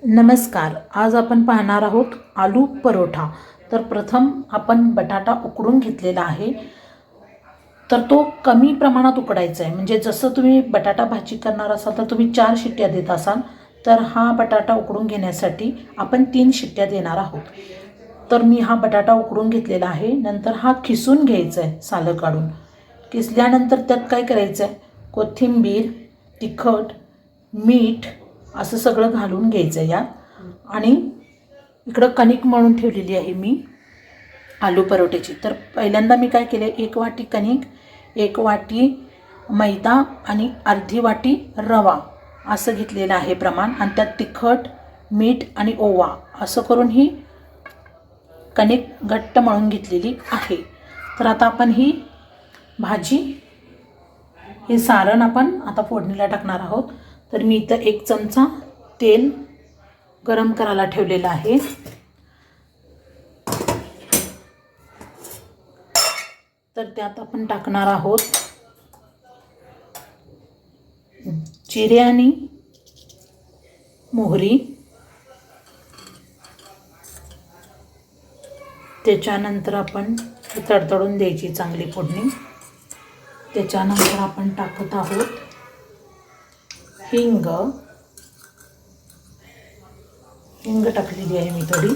नमस्कार. आज आपण पाहणार आहोत आलू परोठा. तर प्रथम आपण बटाटा उकडून घेतलेला आहे. तर तो कमी प्रमाणात उकडायचा आहे. म्हणजे जसं तुम्ही बटाटा भाजी करणार असाल तर तुम्ही 4 शिट्ट्या देत असाल, तर हा बटाटा उकडून घेण्यासाठी आपण 3 शिट्ट्या देणार आहोत. तर मी हा बटाटा उकडून घेतलेला आहे. नंतर हा खिसून घ्यायचा आहे सालं काढून. किसल्यानंतर त्यात काय करायचं आहे, कोथिंबीर, तिखट, मीठ असं सगळं घालून घ्यायचं यात. आणि इकडं कणिक मळून ठेवलेली आहे मी आलू परोठ्याची. तर पहिल्यांदा मी काय केलं, 1 वाटी कणिक, 1 वाटी मैदा आणि अर्धी वाटी रवा असं घेतलेलं आहे प्रमाण. आणि त्यात तिखट, मीठ आणि ओवा असं करून ही कणिक घट्ट मळून घेतलेली आहे. तर आता आपण ही भाजी, हे सारण आपण आता फोडणीला टाकणार आहोत. तर मी इथं 1 चमचा तेल गरम करायला ठेवलेलं आहे. तर त्यात आपण टाकणार आहोत जिरे आणि मोहरी. त्याच्यानंतर आपण तडतडून द्यायची चांगली फोडणी. त्याच्यानंतर आपण टाकत आहोत हिंग टाकलेली आहे मी थोडी.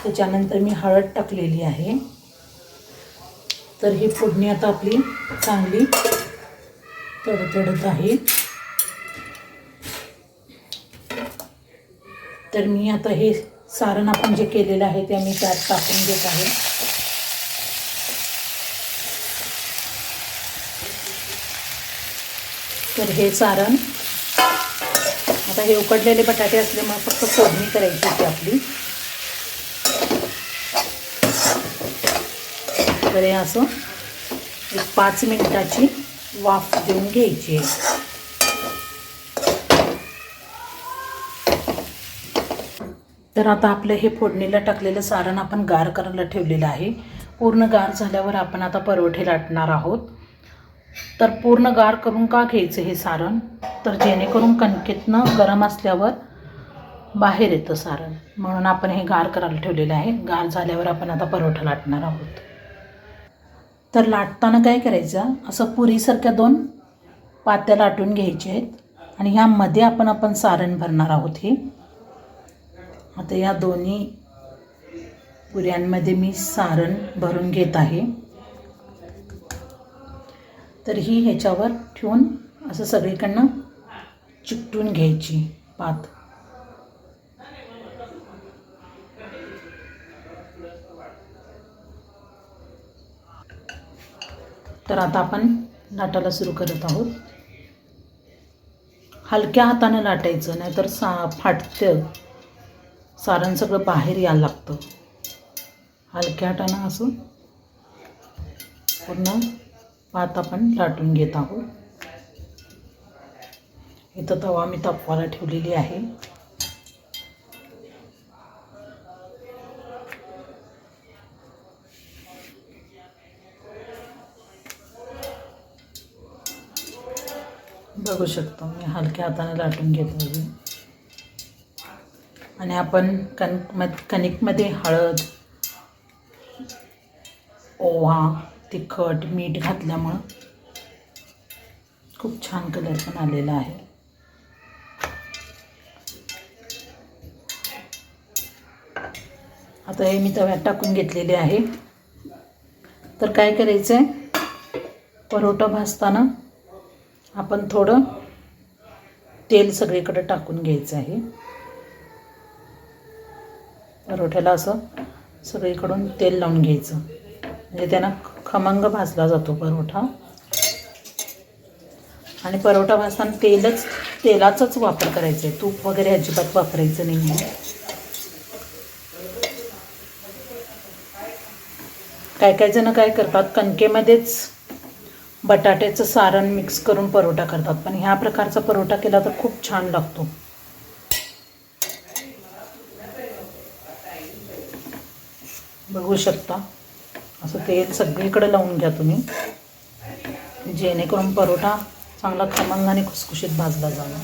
त्याच्यानंतर मी हळद टाकलेली आहे. तर ही फोडणी आता आपली चांगली तडतडत आहे. तर मी आता हे सारण आपण जे केलेलं आहे ते मी त्यात टाकून घेत आहे. तर हे सारण आता, हे उकडलेले बटाटे असल्यामुळे फक्त फोडणी करायची होती आपली. तर हे असं 5 मिनिटाची वाफ देऊन घ्यायची आहे. तर आता आपलं हे फोडणीला टाकलेलं सारण आपण गार करायला ठेवलेलं आहे. पूर्ण गार झाल्यावर आपण आता परोठे लाटणार आहोत. तर पूर्ण गार करून का घ्यायचं हे सारण, तर जेणेकरून कणकेतनं गरम असल्यावर बाहेर येतं सारण, म्हणून आपण हे गार करायला ठेवलेलं आहे. गार झाल्यावर आपण आता परोठा लाटणार आहोत. तर लाटताना काय करायचं, असं पुरीसारख्या 2 पात्या लाटून घ्यायच्या आहेत. आणि ह्यामध्ये आपण सारण भरणार आहोत. हे आता या दोन्ही पुऱ्यांमध्ये मी सारण भरून घेत आहे. तर ही ह्याच्यावर ठेवून असं सगळीकडनं चिकटून घ्यायची पात. तर आता आपण लाटायला सुरू करत आहोत. हलक्या हाताने लाटायचं, नाहीतर फाटतं सारण, सगळं बाहेर यायला लागतं. हलक्या हाताने असं पूर्ण पात आपण लाटून घेत आहोत. इथं तवा मी तापवायला ठेवलेली आहे. बघू शकतो मी हलक्या हाताने लाटून घेतो. आणि आपण कणिकमध्ये हळद, ओवा, तिखट, मीठ घातल्यामुळं खूप छान कलर पण आलेला आहे. आता हे मी तव्यात टाकून घेतलेले आहे. तर काय करायचं आहे, परोठा भाजताना आपण थोडं तेल सगळीकडे टाकून घ्यायचं आहे. परोठ्याला असं सगळीकडून तेल लावून घ्यायचं, म्हणजे त्यांना खमंग भाजला जातो परोठा. आणि परोठा भाजताना तेलाचाच वापर करायचा आहे, तूप वगैरे अजिबात वापरायचं नाही आहे. काही जण काय करतात, कणकेमध्येच बटाट्याचं सारण मिक्स करून परोठा करतात, पण ह्या प्रकारचा परोठा केला तर खूप छान लागतो. बघू शकता, असं तेल सगळीकडे लावून घ्या तुम्ही, जेणेकरून परोठा चांगला खमंग आणि खुसखुशीत भाजला जावा.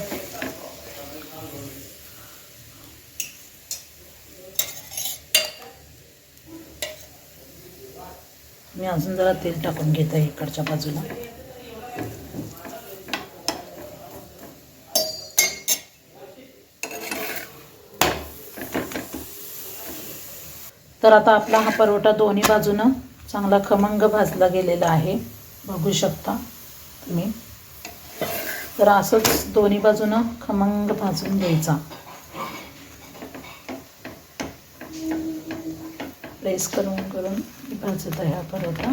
मी अजून जरा तेल टाकून घेत आहे इकडच्या बाजूला. तर आता आपला हा परोठा दोन्ही बाजूनं चांगला खमंग भाजला गेलेला आहे, बघू शकता तुम्ही. तर असंच दोन्ही बाजूनं खमंग भाजून घ्यायचा. प्रेस करून करून भाजत आहे हा परोठा.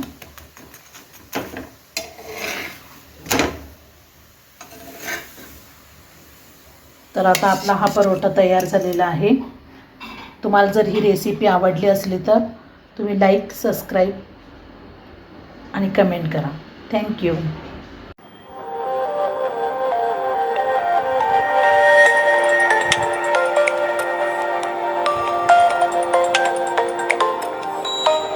तर आता आपला हा परोठा तयार झालेला आहे. तुम्हाला जर ही रेसिपी आवडली असली तर तुम्ही लाईक, सबस्क्राईब आणि कमेंट करा. थँक्यू.